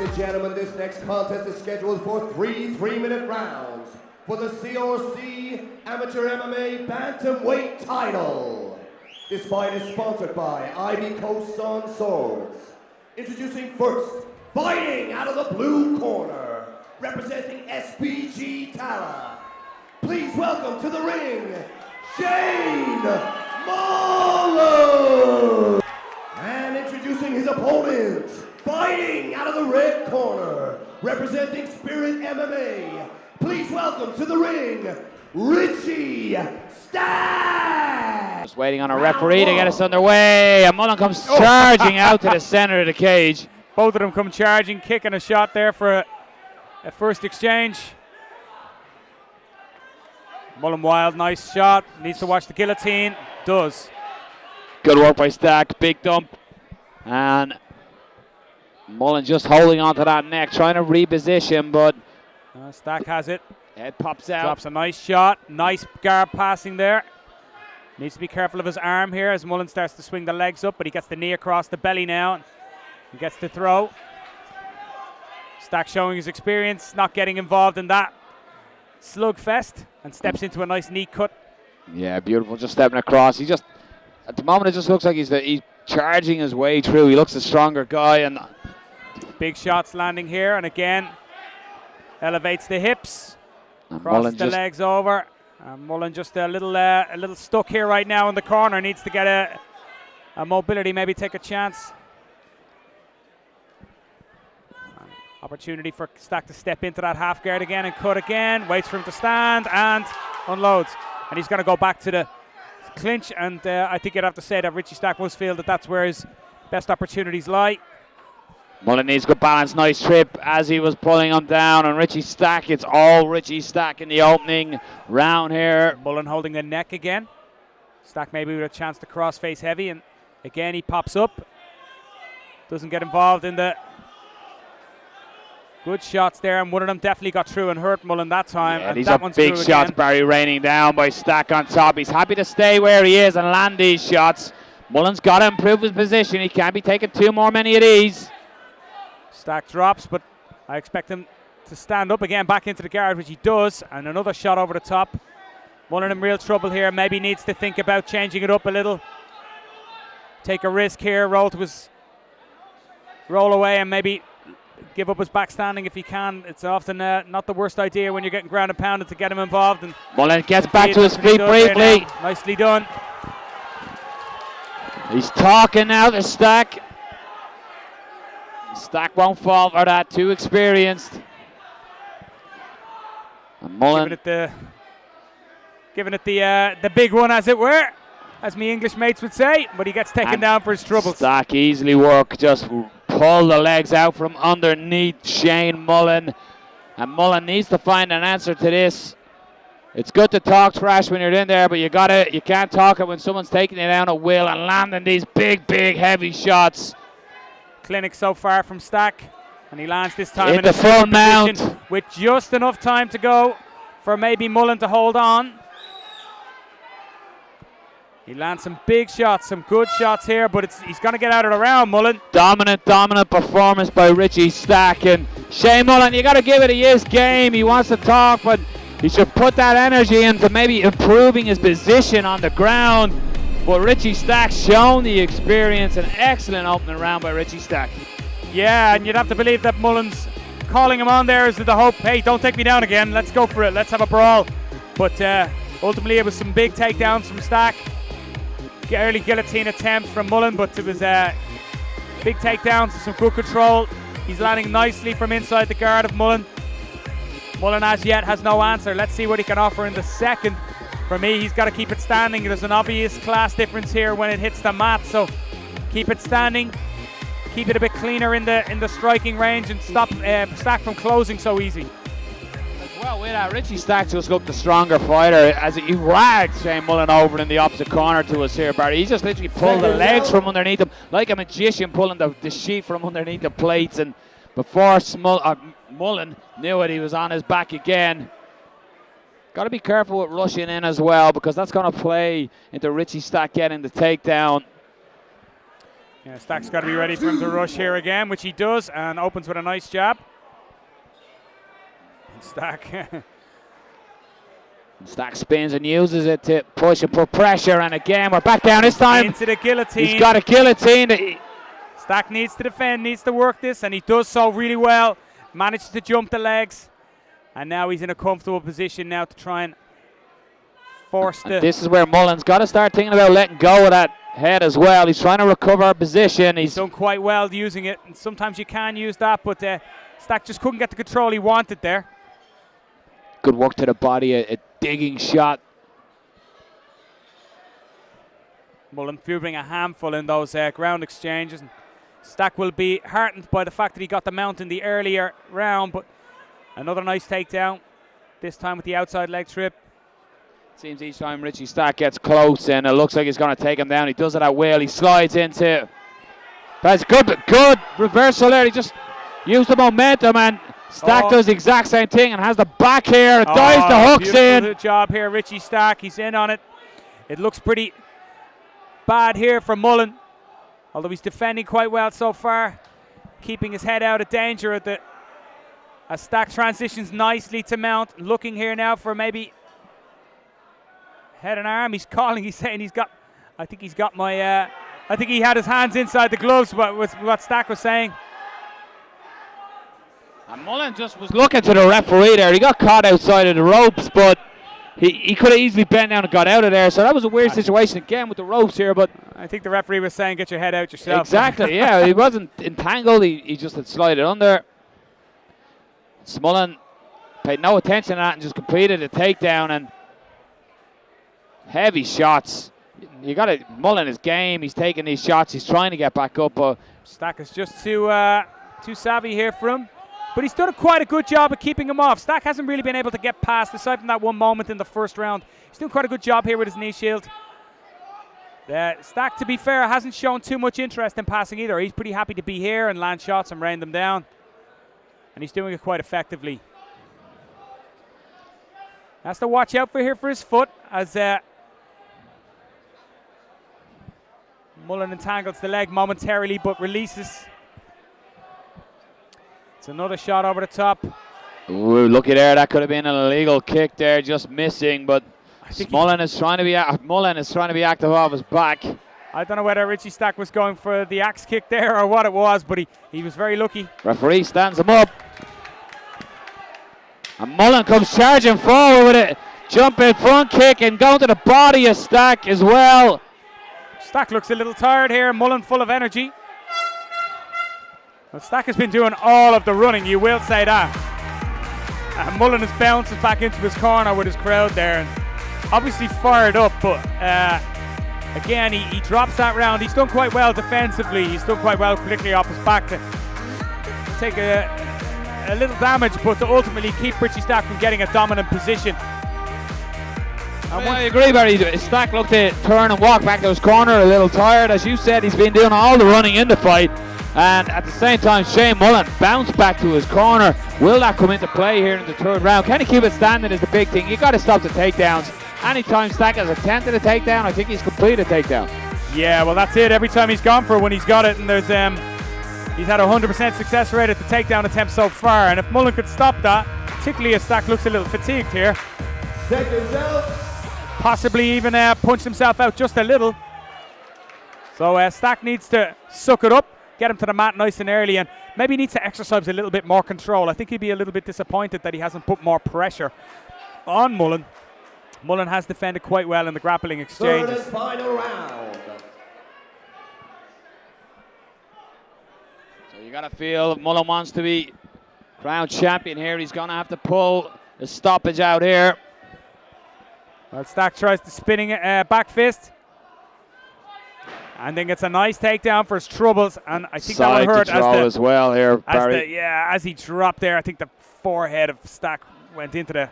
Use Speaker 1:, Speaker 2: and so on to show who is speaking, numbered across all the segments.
Speaker 1: and gentlemen, this next contest is scheduled for three 3-minute rounds for the CRC Amateur MMA Bantamweight title. This fight is sponsored by Ivy Coast Sun Swords. Introducing first, fighting out of the blue corner, representing SBG Tallaght. Please welcome to the ring, Shane Mullen. And introducing his opponent, fighting out of the red corner, representing Spirit MMA. Please welcome to the ring, Richie Stack.
Speaker 2: Just waiting on a referee to get us underway. And Mullen comes charging out to the center of the cage.
Speaker 3: Both of them come charging, kicking a shot there for a first exchange. Mullen wild, nice shot. Needs to watch the guillotine. Does.
Speaker 2: Good work by Stack. Big dump. And Mullen just holding onto that neck, trying to reposition, but
Speaker 3: Stack has it.
Speaker 2: Head pops out.
Speaker 3: Drops a nice shot. Nice guard passing there. Needs to be careful of his arm here as Mullen starts to swing the legs up, but he gets the knee across the belly now. He gets the throw. Stack showing his experience, not getting involved in that slugfest, and steps into a nice knee cut.
Speaker 2: Yeah, beautiful. Just stepping across. He just, at the moment, it just looks like he's charging his way through. He looks a stronger guy, and
Speaker 3: big shots landing here, and again elevates the hips,
Speaker 2: and
Speaker 3: crosses the legs over. Mullen just a little stuck here right now in the corner. Needs to get a mobility, maybe take a chance. Opportunity for Stack to step into that half guard again and cut again. Waits for him to stand and unloads. And he's going to go back to the clinch. And I think you'd have to say that Richie Stack must feel that that's where his best opportunities lie.
Speaker 2: Mullen needs good balance. Nice trip as he was pulling him down. And Richie Stack, it's all Richie Stack in the opening round here.
Speaker 3: Mullen holding the neck again. Stack maybe with a chance to cross face heavy. And again, he pops up. Doesn't get involved in the good shots there, and one of them definitely got through and hurt Mullen that time.
Speaker 2: Yeah,
Speaker 3: and
Speaker 2: these
Speaker 3: that
Speaker 2: are
Speaker 3: one's
Speaker 2: big
Speaker 3: through
Speaker 2: shots,
Speaker 3: again.
Speaker 2: Barry, raining down by Stack on top. He's happy to stay where he is and land these shots. Mullen's got to improve his position. He can't be taking too many of these.
Speaker 3: Stack drops, but I expect him to stand up again back into the guard, which he does, and another shot over the top. Mullen in real trouble here. Maybe needs to think about changing it up a little. Take a risk here, roll away and maybe give up his backstanding if he can. It's often not the worst idea when you're getting ground and pounded to get him involved. And
Speaker 2: Mullen gets back to his feet briefly.
Speaker 3: Nicely done.
Speaker 2: He's talking now to Stack. Stack won't fall for that, too experienced. And Mullen
Speaker 3: giving it the big one, as it were, as me English mates would say, but he gets taken down for his troubles.
Speaker 2: Stack easily work, just pull the legs out from underneath Shane Mullen. And Mullen needs to find an answer to this. It's good to talk trash when you're in there, but you can't talk it when someone's taking you down at will and landing these big, heavy shots.
Speaker 3: Clinic so far from Stack, and he lands this time
Speaker 2: in the full mount
Speaker 3: with just enough time to go for maybe Mullen to hold on. He lands some big shots, some good shots here, but he's going to get out of the round, Mullen.
Speaker 2: Dominant performance by Richie Stack. And Shane Mullen, you got to give it his game. He wants to talk, but he should put that energy into maybe improving his position on the ground. But Richie Stack's shown the experience. An excellent opening round by Richie Stack.
Speaker 3: Yeah, and you'd have to believe that Mullen's calling him on there as the hope, hey, don't take me down again. Let's go for it. Let's have a brawl. But ultimately, it was some big takedowns from Stack. Early guillotine attempt from Mullen, but it was big takedowns, some good control. He's landing nicely from inside the guard of Mullen. Mullen as yet has no answer. Let's see what he can offer in the second. For me, he's got to keep it standing. There's an obvious class difference here when it hits the mat, so keep it standing. Keep it a bit cleaner in the striking range and stop Stack from closing so easy.
Speaker 2: Well, with that, Richie Stack just looked the stronger fighter as he dragged Shane Mullen over in the opposit corner to us here, Barry. He just literally pulled the legs from underneath him like a magician, pulling the sheet from underneath the plates. And before Mullen knew it, he was on his back again. Got to be careful with rushing in as well, because that's going to play into Richie Stack getting the takedown.
Speaker 3: Yeah, Stack's got to be ready for him to rush here again, which he does, and opens with a nice jab. And
Speaker 2: Stack spins and uses it to push and put pressure, and again we're back down this time.
Speaker 3: Into the guillotine.
Speaker 2: He's got a guillotine.
Speaker 3: Stack needs to defend, needs to work this, and he does so really well. Manages to jump the legs, and now he's in a comfortable position now to try and force the...
Speaker 2: This is where Mullen's got to start thinking about letting go of that head as well. He's trying to recover position.
Speaker 3: He's done quite well using it, and sometimes you can use that, but Stack just couldn't get the control he wanted there.
Speaker 2: Good work to the body, a digging shot.
Speaker 3: Mullen fielding a handful in those ground exchanges. And Stack will be heartened by the fact that he got the mount in the earlier round, but another nice takedown, this time with the outside leg trip.
Speaker 2: Seems each time Richie Stack gets close and it looks like he's going to take him down. He does it at will. He slides into. That's good reversal there. He just used the momentum, and Stack does the exact same thing and has the back here. Dives the hooks in.
Speaker 3: Good job here, Richie Stack. He's in on it. It looks pretty bad here for Mullen, although he's defending quite well so far, keeping his head out of danger as Stack transitions nicely to mount. Looking here now for maybe head and arm. He's calling. He's saying he's got. I think he's got my. I think he had his hands inside the gloves. What Stack was saying.
Speaker 2: And Mullen just was looking to the referee there. He got caught outside of the ropes, but he could have easily bent down and got out of there. So that was a weird situation again with the ropes here. But
Speaker 3: I think the referee was saying, "Get your head out yourself."
Speaker 2: Exactly. Yeah, he wasn't entangled. He just had slided under. Mullen paid no attention to that and just completed the takedown, and heavy shots. You got to Mullen his game. He's taking these shots. He's trying to get back up. But
Speaker 3: Stack is just too savvy here for him. But he's done quite a good job of keeping him off. Stack hasn't really been able to get past, aside from that one moment in the first round. He's doing quite a good job here with his knee shield. Stack, to be fair, hasn't shown too much interest in passing either. He's pretty happy to be here and land shots and rain them down. And he's doing it quite effectively. Has to watch out for here for his foot as Mullen entangles the leg momentarily but releases. It's another shot over the top.
Speaker 2: Ooh, looky there, that could have been an illegal kick there, just missing, but Mullen is trying to be active off his back.
Speaker 3: I don't know whether Richie Stack was going for the axe kick there or what it was, but he was very lucky.
Speaker 2: Referee stands him up. And Mullen comes charging forward with it. Jumping front kick and going to the body of Stack as well.
Speaker 3: Stack looks a little tired here, Mullen full of energy. Well, Stack has been doing all of the running, you will say that. And Mullen is bouncing back into his corner with his crowd there. And obviously fired up, but again, he drops that round. He's done quite well defensively. He's done quite well, particularly off his back, to take a little damage, but to ultimately keep Richie Stack from getting a dominant position.
Speaker 2: I agree, Barry. Stack looked to turn and walk back to his corner a little tired. As you said, he's been doing all the running in the fight. And at the same time, Shane Mullen bounced back to his corner. Will that come into play here in the third round? Can he keep it standing is the big thing. You got to stop the takedowns. Anytime Stack has attempted a takedown, I think he's completed a takedown.
Speaker 3: Yeah, well, that's it. Every time he's gone for it when he's got it, and there's he's had a 100% success rate at the takedown attempt so far. And if Mullen could stop that, particularly as Stack looks a little fatigued here,
Speaker 1: Seconds out.
Speaker 3: Possibly even punched himself out just a little. So Stack needs to suck it up, get him to the mat nice and early, and maybe needs to exercise a little bit more control. I think he'd be a little bit disappointed that he hasn't put more pressure on Mullen. Mullen has defended quite well in the grappling exchanges.
Speaker 1: Third and final round.
Speaker 2: So you got to feel Mullen wants to be crowned champion here. He's going to have to pull the stoppage out here.
Speaker 3: Well, Stack tries the spinning back fist. And then gets a nice takedown for his troubles. And I think that will hurt
Speaker 2: as well here, Barry.
Speaker 3: As he dropped there, I think the forehead of Stack went into the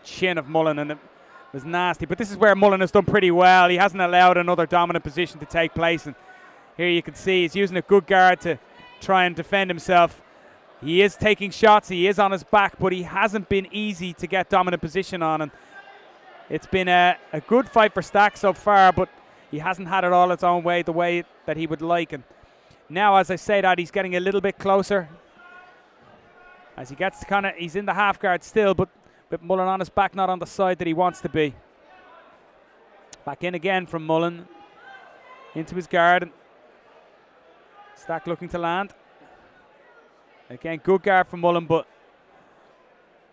Speaker 3: chin of Mullen, and it was nasty. But this is where Mullen has done pretty well. He hasn't allowed another dominant position to take place. And here you can see he's using a good guard to try and defend himself. He is taking shots. He is on his back, but he hasn't been easy to get dominant position on. And it's been a good fight for Stack so far, but he hasn't had it all its own way, the way that he would like. And now, as I say that, he's getting a little bit closer. As he gets he's in the half guard still, but with Mullen on his back, not on the side that he wants to be. Back in again from Mullen. Into his guard. Stack looking to land. Again, good guard from Mullen, but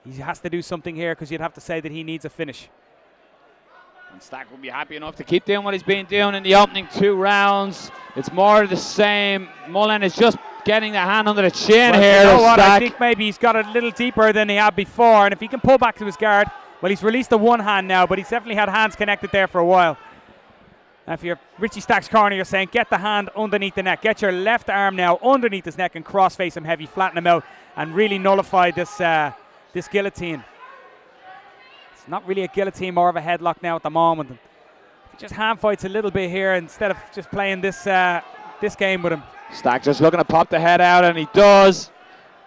Speaker 3: he has to do something here because you'd have to say that he needs a finish.
Speaker 2: And Stack will be happy enough to keep doing what he's been doing in the opening 2 rounds. It's more of the same. Mullen is just getting the hand under the chin here.
Speaker 3: You know what? I
Speaker 2: Stack.
Speaker 3: think maybe he's got a little deeper than he had before, and if he can pull back to his guard, well, he's released the one hand now, but he's definitely had hands connected there for a while. And if you're Richie Stack's corner, you're saying get the hand underneath the neck. Get your left arm now underneath his neck and cross-face him heavy, flatten him out, and really nullify this this guillotine. It's not really a guillotine, more of a headlock now at the moment. And if he just hand fights a little bit here instead of just playing this this game with him.
Speaker 2: Stack just looking to pop the head out, and he does.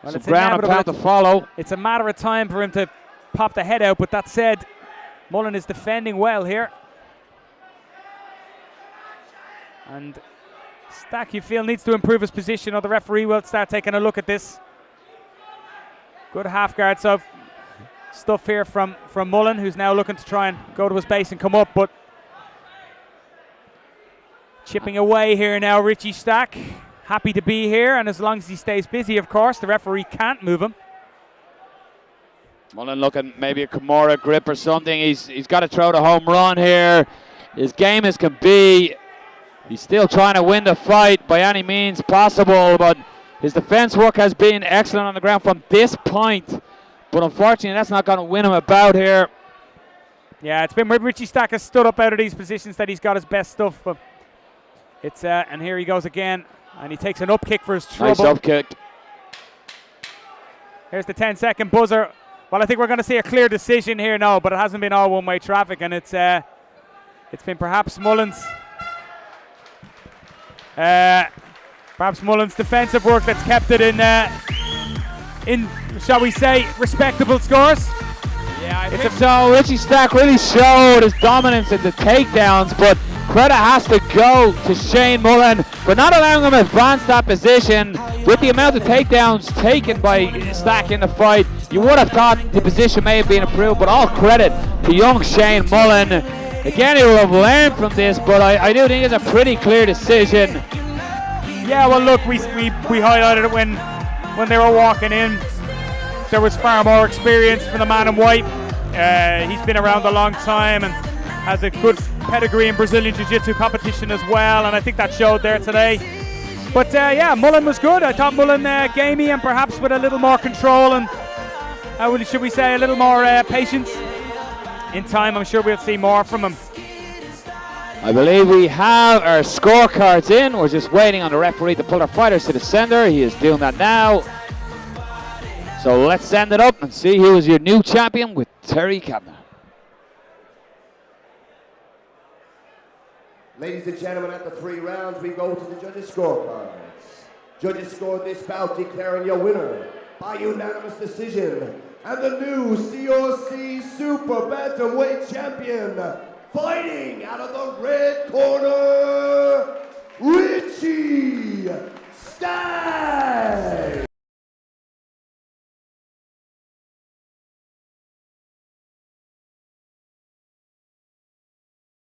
Speaker 3: Well,
Speaker 2: Some
Speaker 3: it's
Speaker 2: ground and pound to follow.
Speaker 3: It's a matter of time for him to pop the head out, but that said, Mullen is defending well here. And Stack, you feel, needs to improve his position, or the referee will start taking a look at this. Good half guard stuff here from Mullen, who's now looking to try and go to his base and come up, but chipping away here now, Richie Stack. Happy to be here, and as long as he stays busy, of course, the referee can't move him.
Speaker 2: Mullen looking maybe a Kimura grip or something. He's got to throw the home run here. His game as can be. He's still trying to win the fight by any means possible, but his defense work has been excellent on the ground from this point. But unfortunately, that's not going to win him a bout here.
Speaker 3: Yeah, it's been when Richie Stack has stood up out of these positions that he's got his best stuff. But it's and here he goes again, and he takes an up kick for his trouble.
Speaker 2: Nice up kick.
Speaker 3: Here's the 10-second buzzer. Well, I think we're going to see a clear decision here now, but it hasn't been all one-way traffic, and it's been perhaps Mullen's defensive work that's kept it in shall we say, respectable scores.
Speaker 2: Yeah, I think so. Richie Stack really showed his dominance in the takedowns, but credit has to go to Shane Mullen for not allowing him to advance that position. With the amount of takedowns taken by Stack in the fight, you would have thought the position may have been improved, but all credit to young Shane Mullen. Again, he will have learned from this, but I do think it's a pretty clear decision.
Speaker 3: Yeah, well, look, we highlighted it when they were walking in. There was far more experience from the man in white. He's been around a long time and has a good pedigree in Brazilian Jiu-Jitsu competition as well, and I think that showed there today. But yeah, Mullen was good. I thought Mullen gamey and perhaps with a little more control and, should we say, a little more patience. In time, I'm sure we'll see more from him.
Speaker 2: I believe we have our scorecards in. We're just waiting on the referee to pull our fighters to the center. He is doing that now. So let's send it up and see who is your new champion with Terry Kavanagh.
Speaker 1: Ladies and gentlemen, at the 3 rounds, we go to the judges' scorecards. Judges scored this bout, declaring your winner by unanimous decision, and the new CRC Super-Bantamweight champion, fighting out of the red corner, Richie Stack.